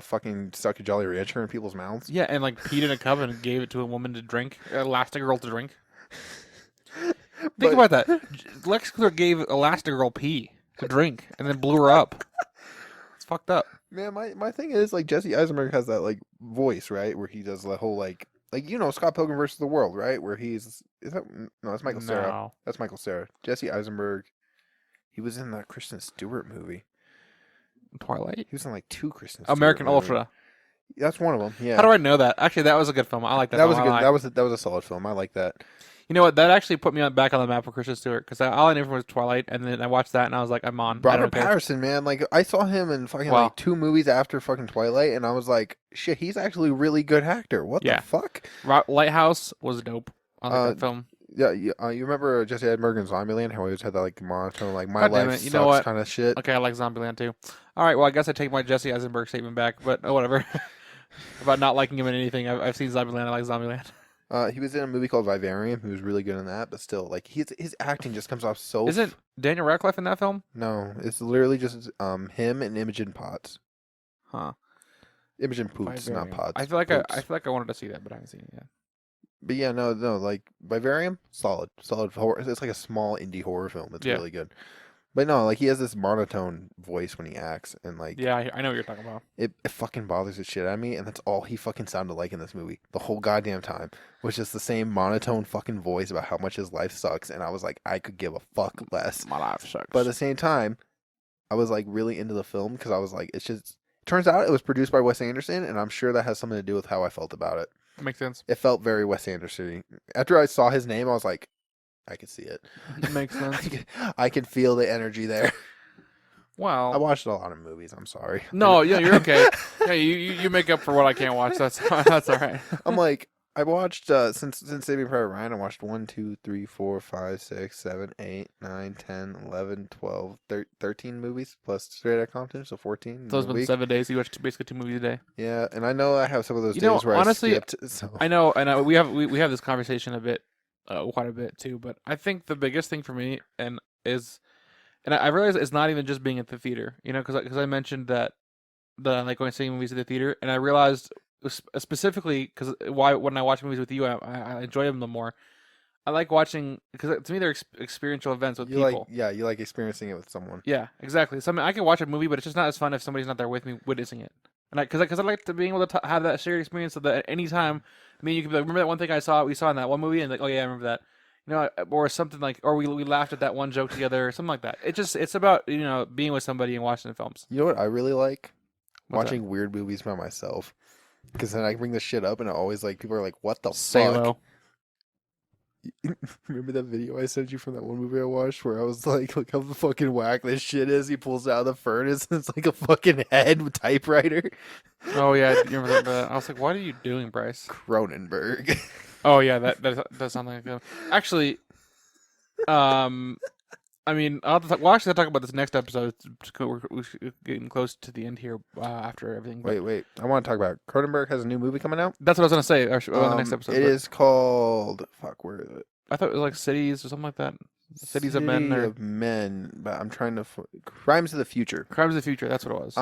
fucking stuck a Jolly Rancher in people's mouths? Yeah, and like peed in a cup and gave it to a woman to drink, Elastigirl to drink. Think about that. Lex Luthor gave Elastigirl pee to drink and then blew her up. It's fucked up. Man, my thing is like Jesse Eisenberg has that like voice, right, where he does the whole like Scott Pilgrim versus the World, right, where that's Michael Cera. That's Michael Cera. Jesse Eisenberg, he was in that Kristen Stewart movie. Twilight. He was in like 2 Kristen Stewart American movies. Ultra. That's one of them. Yeah. How do I know that? Actually, that was a good film. I like that. That was good. That was a solid film. I like that. You know what? That actually put me back on the map for Kristen Stewart because all I knew was Twilight, and then I watched that and I was like, I'm on. Robert Pattinson, man, like I saw him in fucking like 2 movies after fucking Twilight, and I was like, shit, he's actually a really good actor. What the fuck? Lighthouse was dope on that film. Yeah, you remember Jesse Eisenberg in Zombieland? How he always had that like monotone, like my life sucks kind of shit. Okay, I like Zombieland too. All right, well, I guess I take my Jesse Eisenberg statement back, but whatever. About not liking him in anything, I've seen Zombieland. I like Zombieland. He was in a movie called Vivarium. He was really good in that, but still, like his acting just comes off so. Isn't Daniel Radcliffe in that film? No, it's literally just him and Imogen Potts. Huh. Imogen Poots, not Potts. I feel like I wanted to see that, but I haven't seen it yet. But yeah, no, like Vivarium, solid horror. It's like a small indie horror film. It's really good. But no, like he has this monotone voice when he acts, and like Yeah, I know what you're talking about. it fucking bothers the shit out of me, and that's all he fucking sounded like in this movie the whole goddamn time, was just the same monotone fucking voice about how much his life sucks, and I was like, I could give a fuck less. My life sucks. But at the same time, I was like really into the film because I was like, it's just. Turns out it was produced by Wes Anderson, and I'm sure that has something to do with how I felt about it. Makes sense. It felt very Wes Anderson. After I saw his name, I was like, I could see it. Makes sense. I can feel the energy there. Well, I watched a lot of movies. I'm sorry. No, yeah, you're okay. Yeah, you make up for what I can't watch. That's all right. I'm like, I watched since Saving Private Ryan. I watched 1, 2, 3, 4, 5, 6, 7, 8, 9, 10, 11, 12, 13 movies plus Straight Outta Compton, so 14. So it's been 7 days. You watch basically 2 movies a day. Yeah, and I know I have some of those days where honestly, I skipped. So. I know, and we have this conversation quite a bit too. But I think the biggest thing for me and I realize it's not even just being at the theater, because I mentioned that like going to see movies at the theater, and I realized specifically because when I watch movies with you, I enjoy them the more. I like watching because to me they're experiential events with people. You like experiencing it with someone. Yeah, exactly. So I mean, I can watch a movie, but it's just not as fun if somebody's not there with me witnessing it. And because I like to being able to have that shared experience, so that at any time, I mean, you can be like, remember that one thing we saw in that one movie, and like, oh yeah, I remember that. Or something like, or we laughed at that one joke together, or something like that. It's about being with somebody and watching the films. You know what I really like? What's watching weird movies by myself. Because then I bring this shit up and I always like people are like, "What the Salo. fuck?" Remember that video I sent you from that one movie I watched where I was like, "Look how fucking whack this shit is." He pulls out of the furnace and it's like a fucking head with typewriter. Oh yeah, you remember that? I was like, "What are you doing, Bryce?" Cronenberg. Oh yeah, that does sound like him. Actually, I mean, we'll actually talk about this next episode. We're getting close to the end here after everything. Wait. I want to talk about Cronenberg has a new movie coming out. That's what I was going to say on the next episode. It is called... Fuck, where is it? I thought it was like Cities or something like that. Cities of Men. City of Men, but I'm trying to... Crimes of the Future. Crimes of the Future, that's what it was.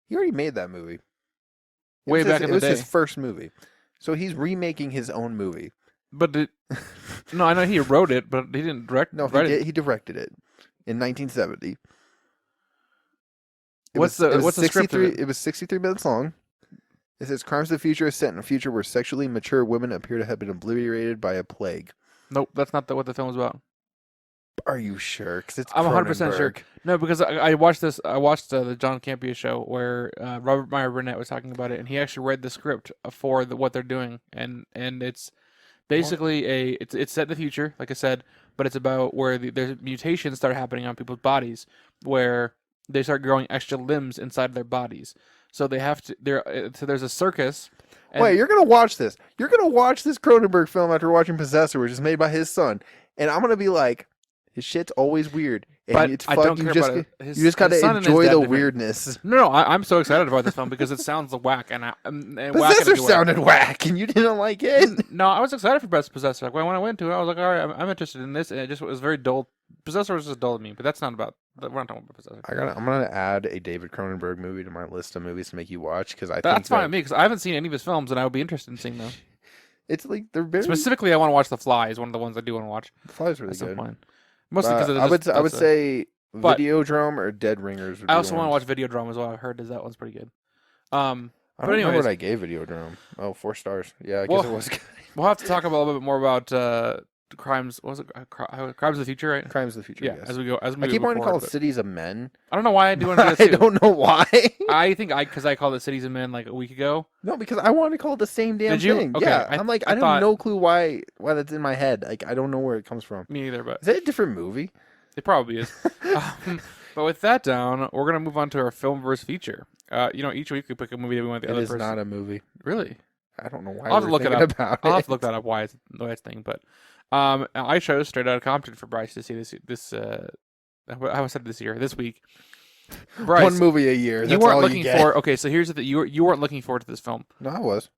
He already made that movie. Way back in the day. It was his first movie. So he's remaking his own movie. But no, I know he wrote it, but he didn't direct. No, he directed it in 1970. What's the script of it? It was 63 minutes long. It says Crimes of the Future is set in a future where sexually mature women appear to have been obliterated by a plague. Nope, that's not what the film is about. Are you sure? Because I'm 100% sure. No, because I watched this. I watched the John Campea show where Robert Meyer Burnett was talking about it, and he actually read the script for what they're doing, and it's basically it's set in the future, like I said, but it's about where there's mutations start happening on people's bodies, where they start growing extra limbs inside of their bodies. So they have to. So there's a circus. Wait, you're gonna watch this? You're gonna watch this Cronenberg film after watching Possessor, which is made by his son, and I'm gonna be like, his shit's always weird. And but it's I don't care about it. You just gotta enjoy the weirdness. No, I'm so excited about this film because it sounds whack and Possessor sounded whack, and you didn't like it. No, I was excited for Best Possessor. Like when I went to it, I was like, all right, I'm interested in this, and it was very dull. Possessor was just dull to me, but that's not about. We're not talking about Possessor. I'm gonna add a David Cronenberg movie to my list of movies to make you watch because that's fine with me because I haven't seen any of his films, and I would be interested in seeing them. It's like they're very specifically. I want to watch The Fly. Is one of the ones I do want to watch. The Fly is really good. Point. Mostly because I would say Videodrome or Dead Ringers. I also want to watch Videodrome as well. I heard that one's pretty good. I don't remember what I gave Videodrome. Oh, 4 stars. Yeah, I guess it was good. We'll have to talk a little bit more about crimes. What was it? Crimes of the Future, right? Crimes of the Future. Yeah. Yes. As we go, I keep wanting to call it Cities of Men. I don't know why I do want to do that too. I don't know why. I think because I called it Cities of Men like a week ago. No, because I wanted to call it the same damn Did you? thing. Okay. Yeah, I'm like, I have no clue why that's in my head. Like, I don't know where it comes from. Me either, but is that a different movie? It probably is. But with that down, we're gonna move on to our Filmverse feature. Each week we pick a movie that we want the other person. It is not a movie. Really? I don't know why. I'll have to look it up. I'll have to look that up. Why it's the way it's thing, but I chose Straight Outta Compton for Bryce to see this. I said this week. Bryce, one movie a year. That's you weren't all looking you get. for. Okay, so here's the thing. You weren't looking forward to this film. No, I was.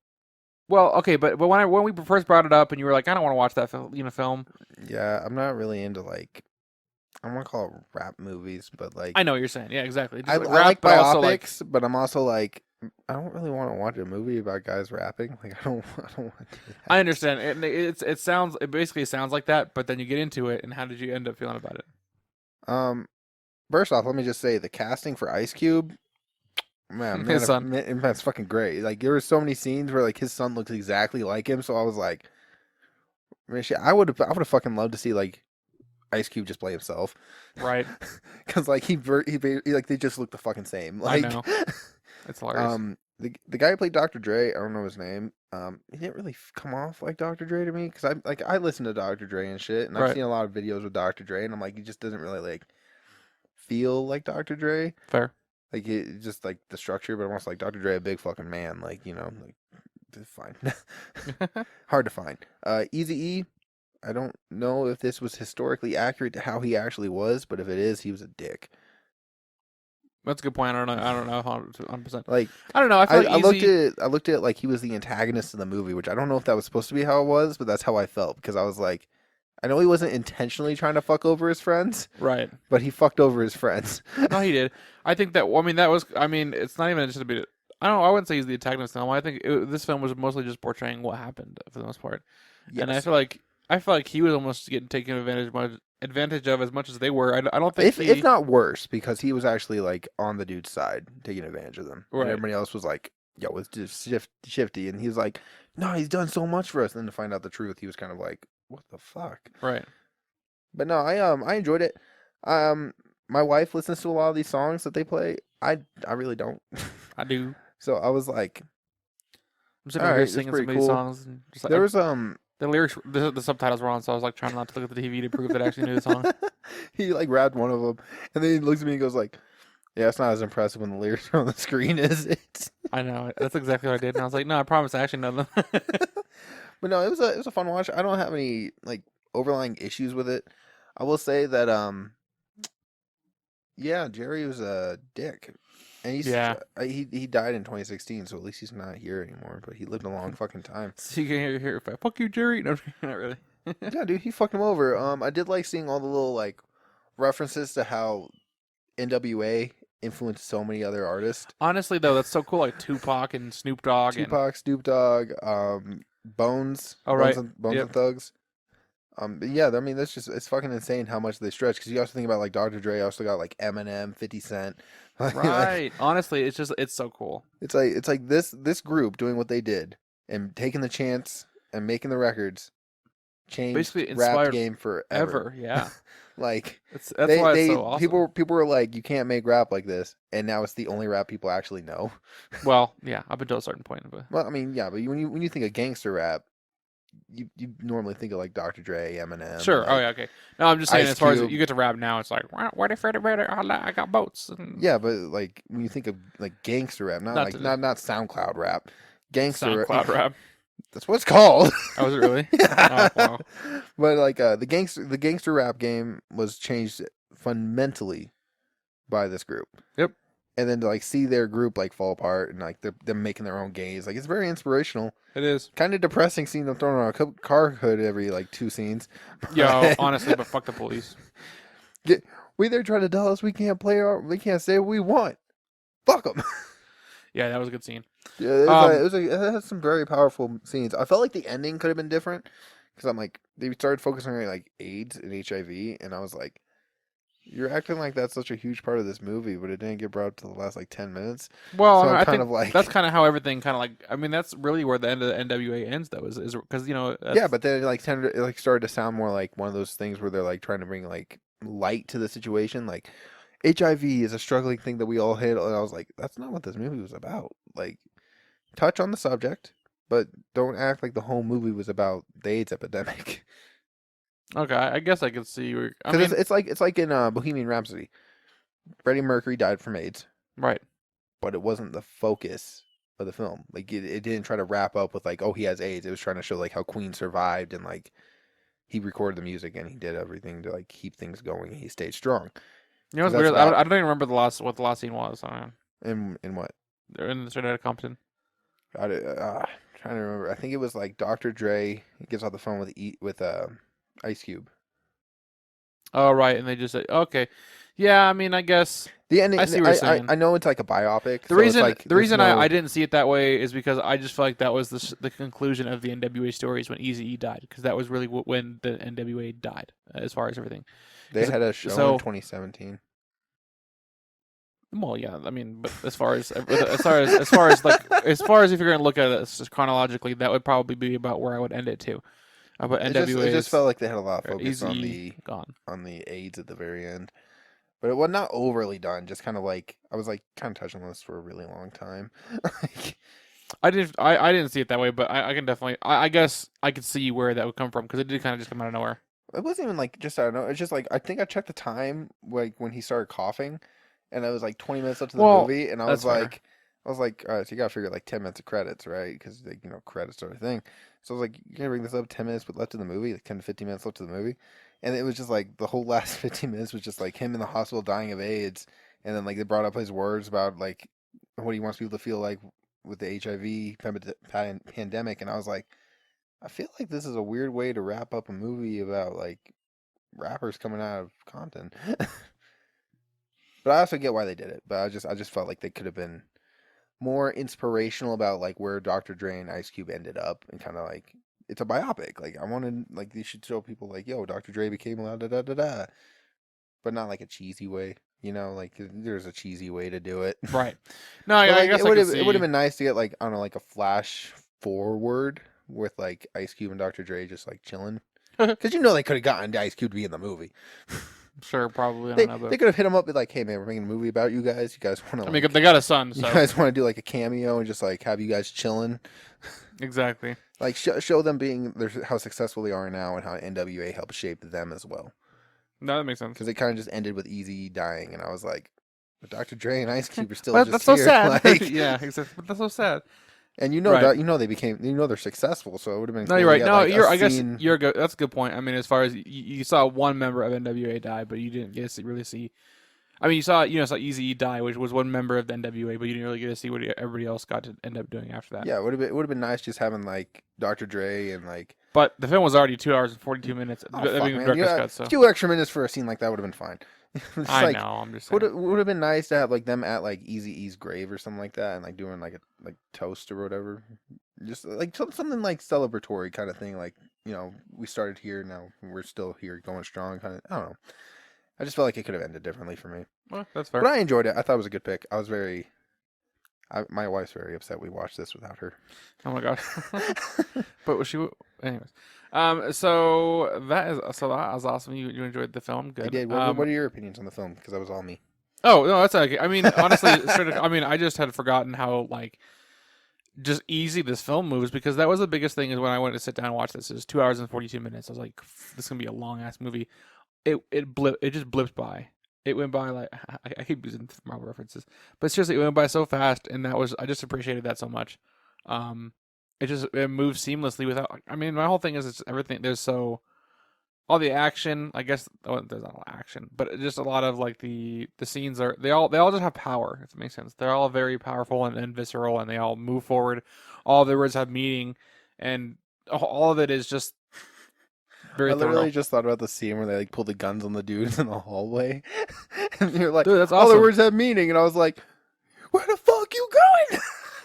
Well, okay, but when we first brought it up, and you were like, I don't want to watch that film. Yeah, I'm not really into like. I want to call it rap movies, but like I know what you're saying. Yeah, exactly. I like biopics, but I'm also like I don't really want to watch a movie about guys rapping. Like I don't want to do that. I understand. It basically sounds like that, but then you get into it, and how did you end up feeling about it? Um, First off, let me just say the casting for Ice Cube, His son. man, that's fucking great. Like there were so many scenes where like his son looks exactly like him, so I was like, man, shit, I would have fucking loved to see like Ice Cube just play himself, Right. because like like they just look the fucking same. I Like, know. It's hilarious. the guy who played Dr. Dre, I don't know his name. He didn't really come off like Dr. Dre to me because I listen to Dr. Dre and shit, and I've Right. seen a lot of videos with Dr. Dre, and I'm like, he just doesn't really like feel like Dr. Dre. Fair. Like it just like the structure, but almost like Dr. Dre, a big fucking man. Like, you know, like it's fine. Hard to find. Eazy-E, I don't know if this was historically accurate to how he actually was, but if it is, he was a dick. That's a good point. I don't know 100%. Like, I don't know. I feel like I looked at it like he was the antagonist of the movie, which I don't know if that was supposed to be how it was, but that's how I felt because I was like, I know he wasn't intentionally trying to fuck over his friends, Right. but he fucked over his friends. No, he did. I think that. Well, I mean, that was. I mean, it's not even just a bit. I don't. I wouldn't say he's the antagonist. Film. I think this film was mostly just portraying what happened for the most part. Yes. And I feel like he was almost getting taken advantage of as much as they were. I don't think if not worse, because he was actually like on the dude's side, taking advantage of them, Right. and everybody else was like, "Yo, it's just shifty," and he was like, "No, he's done so much for us." And then to find out the truth, he was kind of like, "What the fuck?" Right. But no, I enjoyed it. My wife listens to a lot of these songs that they play. I really don't. I do. So I was like, I'm sitting over here alright, it's singing some pretty of these cool. songs. And just like, There was the lyrics, the subtitles were on, so I was like trying not to look at the TV to prove that I actually knew the song. He like rapped one of them, and then he looks at me and goes like, "Yeah, it's not as impressive when the lyrics are on the screen, is it?" I know. That's exactly what I did. And I was like, no, I promise I actually know them. But no, it was a fun watch. I don't have any like overlying issues with it. I will say that yeah, Jerry was a dick. And he died in 2016, so at least he's not here anymore, but he lived a long fucking time. So you can hear fuck you, Jerry. No, not really. Yeah, dude, he fucked him over. I did like seeing all the little like references to how NWA influenced so many other artists. Honestly, though, that's so cool. Like Tupac and Snoop Dogg. Snoop Dogg, Bones. Oh, right. Bones and Thugs. Yeah, I mean, it's fucking insane how much they stretch. Because you also think about like Dr. Dre, also got like Eminem, 50 Cent. Right. Honestly, it's so cool. It's like this group doing what they did and taking the chance and making the records changed basically rap game forever. Yeah. Like that's why it's so awesome. People were like, you can't make rap like this, and now it's the only rap people actually know. Well, yeah, up until a certain point. But well, I mean, yeah, but when you think of gangster rap, you normally think of like Dr. Dre, Eminem. Sure. Like, oh yeah. Okay. No, I'm just saying, Ice as far as Cube. you get to rap now, it's like, what if I got boats? And yeah, but like when you think of like gangster rap, not SoundCloud rap, gangster SoundCloud rap. That's what it's called. Oh, is it really? Oh, wow. But like the gangster rap game was changed fundamentally by this group. Yep. And then to like see their group like fall apart and like them making their own gays, like it's very inspirational. It is Kind of depressing seeing them throwing on a car hood every like 2 scenes. Yo, honestly, but fuck the police. They're trying to tell us we can't say what we want. Fuck them. Yeah, that was a good scene. Yeah, it had some very powerful scenes. I felt like the ending could have been different because I'm like they started focusing on like AIDS and HIV, and I was like, you're acting like that's such a huge part of this movie, but it didn't get brought up to the last like 10 minutes. Well, so I kind think of like that's kind of how everything kind of like. I mean, that's really where the end of the NWA ends, though, is because yeah, but then it like started to sound more like one of those things where they're like trying to bring like light to the situation, like HIV is a struggling thing that we all hit, and I was like, that's not what this movie was about. Like, touch on the subject, but don't act like the whole movie was about the AIDS epidemic. Okay, I guess I could see where. I Because mean, it's like in Bohemian Rhapsody, Freddie Mercury died from AIDS, right. but it wasn't the focus of the film. Like it didn't try to wrap up with like, oh, he has AIDS. It was trying to show like how Queen survived and like he recorded the music and he did everything to like keep things going. And he stayed strong. You know what's weird? I don't even remember what the last scene was. In what? They're in the straight out of Compton. Got it. Trying to remember. I think it was like Dr. Dre gets off the phone with Ice Cube. Oh right, and they just say, okay, Yeah, I mean, I guess The ending. I see what you're saying. I know it's like a biopic. The So reason it's like the reason no... I didn't see it that way is because I just felt like that was the conclusion of the NWA stories when Eazy-E died, because that was really when the NWA died as far as everything. They had a show in 2017. Well, yeah, I mean, but as far as like as far as if you're going to look at it chronologically, that would probably be about where I would end it too. But NWA It just felt like they had a lot of focus Easy gone. on the AIDS at the very end. But it was not overly done. Just kind of like I was like kind of touching on this for a really long time. I didn't see it that way, but I can definitely I guess I could see where that would come from, because it did kind of just come out of nowhere. It wasn't even like just I don't know. It's just like I think I checked the time like when he started coughing, and it was like 20 minutes left to the movie, and I was like, all right, so you gotta figure like 10 minutes of credits, right? Because like credits are a thing. So I was like, you're gonna bring this up 10 minutes left in the movie, like 10 to 15 minutes left to the movie, and it was just like the whole last 15 minutes was just like him in the hospital dying of AIDS, and then like they brought up his words about like what he wants people to feel like with the HIV pandemic, and I was like, I feel like this is a weird way to wrap up a movie about like rappers coming out of Compton. But I also get why they did it. But I just felt like they could have been more inspirational about like where Dr. Dre and Ice Cube ended up, and kind of like it's a biopic. Like I wanted like they should show people like, yo, Dr. Dre became da da da da, but not like a cheesy way. Like there's a cheesy way to do it. Right. No, I guess it would have been nice to get like I don't know, like a flash forward with like Ice Cube and Dr. Dre just like chilling, because they could have gotten Ice Cube to be in the movie. Sure, probably. They could have hit him up with like, hey man, we're making a movie about you guys. You guys want to? I mean, they got a son. So. You guys want to do like a cameo and just like have you guys chilling? Exactly. Like show them how successful they are now, and how NWA helped shape them as well. No, that makes sense. Because it kind of just ended with Eazy dying, and I was like, but Dr. Dre and Ice Cube are still that's just so here. sad. Like, yeah, but that's so sad. And right. they became, they're successful, so it would have been. No, you're right. No, I guess you're good. That's a good point. I mean, as far as you saw one member of NWA die, but you didn't get to really see. I mean, you saw Eazy-E die, which was one member of the NWA, but you didn't really get to see what everybody else got to end up doing after that. Yeah, it would have been nice just having like Dr. Dre and like. But the film was already 2 hours and 42 minutes. Oh, fuck, man. A few extra minutes for a scene like that would have been fine. I know. I'm just saying. Would have been nice to have like them at like Eazy-E's grave or something like that, and like doing like a toast or whatever. Just like something like celebratory kind of thing. Like we started here, now we're still here, going strong. Kind of. I don't know. I just felt like it could have ended differently for me. Well, that's fair. But I enjoyed it. I thought it was a good pick. My wife's very upset we watched this without her. Oh my gosh. But was she? Anyways, so that was awesome. You enjoyed the film. Good. I did. What are your opinions on the film? Because that was all me. Oh no, that's okay. I mean, honestly, I just had forgotten how like just easy this film moves, because that was the biggest thing. Is when I went to sit down and watch this, it was 2 hours and 42 minutes. I was like, this is gonna be a long ass movie. It just blipped by. It went by like I keep using Marvel references, but seriously, it went by so fast, and I just appreciated that so much. It moves seamlessly without. I mean, my whole thing is it's everything. There's all the action. I guess there's not a lot of action, but just a lot of like the scenes they all just have power. If it makes sense, they're all very powerful and visceral, and they all move forward. All their words have meaning, and all of it is just. I literally just thought about the scene where they like pull the guns on the dudes in the hallway, and you're like, dude, that's all awesome. the words have meaning, and I was like, where the fuck you going?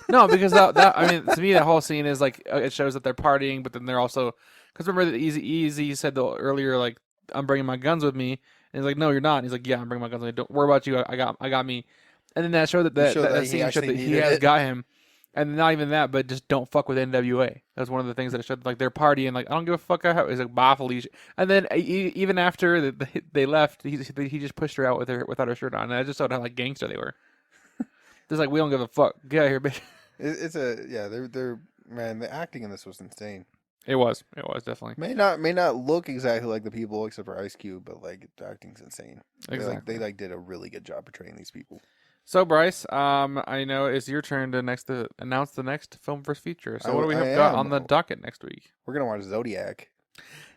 No, because that I mean, to me, that whole scene is like it shows that they're partying, but then they're also, because remember that Eazy said earlier, like, I'm bringing my guns with me, and he's like, no, you're not. And he's like, yeah, I'm bringing my guns with me. Don't worry about you. I got me. And then that showed that scene showed that he has got him. And not even that, but just don't fuck with NWA. That's one of the things that it showed. Like, they're partying, like, I don't give a fuck. He's like, bye, Felicia. And then even after they left, he just pushed her out without her shirt on. And I just showed how like gangster they were. Just like, we don't give a fuck. Get out of here, bitch. They're man. The acting in this was insane. It was definitely. May not look exactly like the people except for Ice Cube, but like the acting's insane. Exactly. They did a really good job portraying these people. So Bryce, I know it's your turn to announce the next Filmverse feature. So what do we have got on the docket next week? We're gonna watch Zodiac.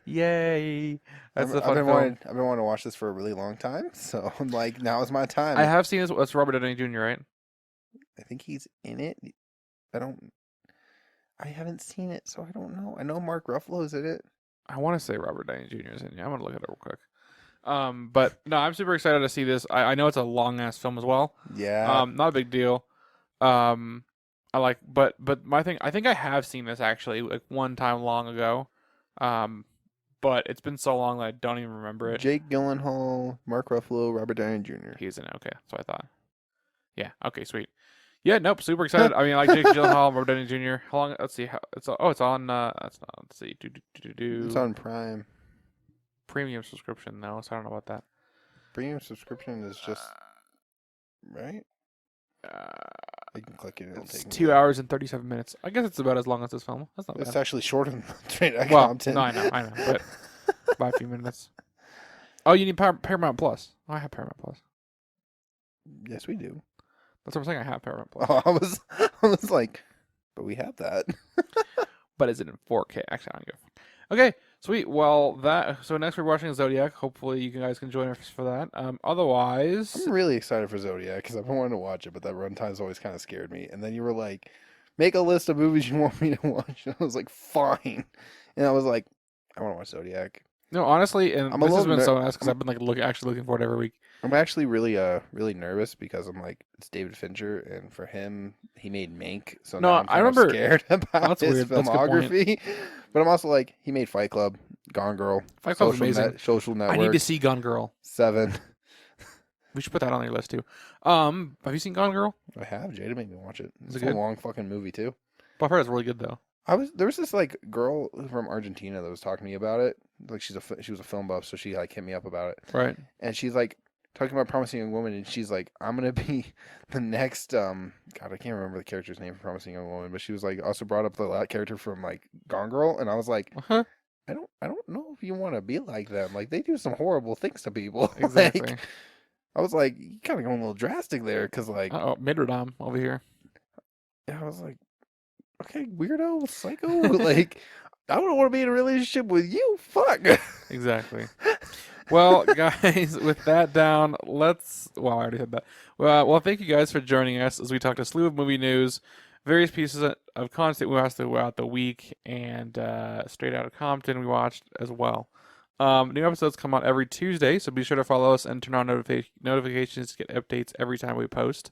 Yay! That's the fun film. I've been wanting to watch this for a really long time, so I'm like, now is my time. I have seen this. That's Robert Downey Jr., right? I think he's in it. I haven't seen it, so I don't know. I know Mark Ruffalo's in it. I want to say Robert Downey Jr. is in it. I'm gonna look it up real quick. But no, I'm super excited to see this. I know it's a long ass film as well. Yeah. Not a big deal. I like, but my thing, I think I have seen this actually like one time long ago. But it's been so long that I don't even remember it. Jake Gyllenhaal, Mark Ruffalo, Robert Downey Jr. He's in it. Okay, that's what I thought. Yeah. Okay. Sweet. Yeah. Nope. Super excited. I mean, like Jake Gyllenhaal, Robert Downey Jr. How long? Let's see. How it's. It's on. That's not. Let's see. It's on Prime. Premium subscription though, so I don't know about that. Premium subscription is just right. You can click it. It's 2 hours and 37 minutes. I guess it's about as long as this film. That's not It's bad. actually shorter than Straight Outta Well, Compton. no, I know, but by a few minutes. Oh, you need Paramount Plus. Oh, I have Paramount Plus. Yes, we do. That's what I'm saying. I have Paramount Plus. Oh, I was like, but we have that. But is it in 4K? Actually, I don't give a fuck. Okay, sweet. Well, so next we're watching Zodiac. Hopefully, you guys can join us for that. Otherwise, I'm really excited for Zodiac because I've been wanting to watch it, but that runtime's always kind of scared me. And then you were like, make a list of movies you want me to watch. And I was like, fine. And I was like, I want to watch Zodiac. no, honestly, and I'm this a has little been so nice because I've been like actually looking for it every week. I'm actually really nervous because I'm like, it's David Fincher, and for him, he made Mank. So No, now I'm I remember- scared about That's his weird. That's a good point. filmography. But I'm also like, he made Fight Club, Gone Girl, Fight Club's amazing. Social Network. I need to see Gone Girl. 7. We should put that on your list too. Have you seen Gone Girl? I have. Jada made me watch it. Is It's it a good? long fucking movie too. But I've heard it's really good though. There was this like girl from Argentina that was talking to me about it. Like she was a film buff, so she like hit me up about it. Right. And she's like talking about Promising Young Woman, and she's like, I'm gonna be the next God, I can't remember the character's name from Promising Young Woman, but she was like also brought up the character from like Gone Girl, and I was like, Uh-huh. I don't know if you want to be like them. Like they do some horrible things to people. Exactly. Like, I was like, you kind of going a little drastic there, because like Oh, Midrodom over here. I was like, okay, weirdo, psycho. Like, I don't want to be in a relationship with you. Fuck. Exactly. Well, guys, with that down, well, I already said that. Well, thank you guys for joining us as we talked a slew of movie news, various pieces of content we watched throughout the week, and Straight Outta Compton we watched as well. New episodes come out every Tuesday, so be sure to follow us and turn on notifications to get updates every time we post.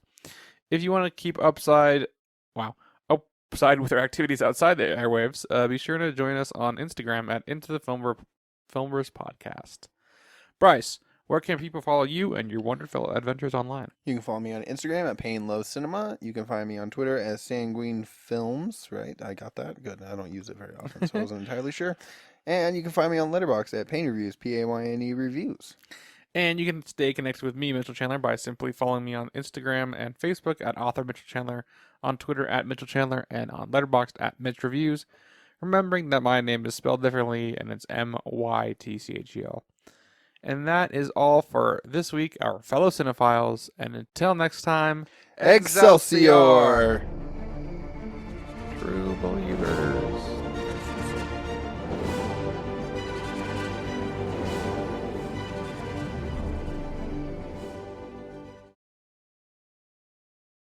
If you want to keep upside with our activities outside the airwaves, be sure to join us on Instagram at Into the Filmverse Podcast. Bryce, where can people follow you and your wonderful adventures online? You can follow me on Instagram at Pain Low Cinema. You can find me on Twitter as Sanguine Films. Right, I got that. Good. I don't use it very often, so I wasn't entirely sure. And you can find me on Letterboxd at Pain Reviews, Payne Reviews. And you can stay connected with me, Mytchel Chandler, by simply following me on Instagram and Facebook at author Mytchel Chandler, on Twitter at Mytchel Chandler, and on Letterboxd at Mitch Reviews. Remembering that my name is spelled differently, and it's Mytchel. And that is all for this week, our fellow cinephiles. And until next time, Excelsior! True believers.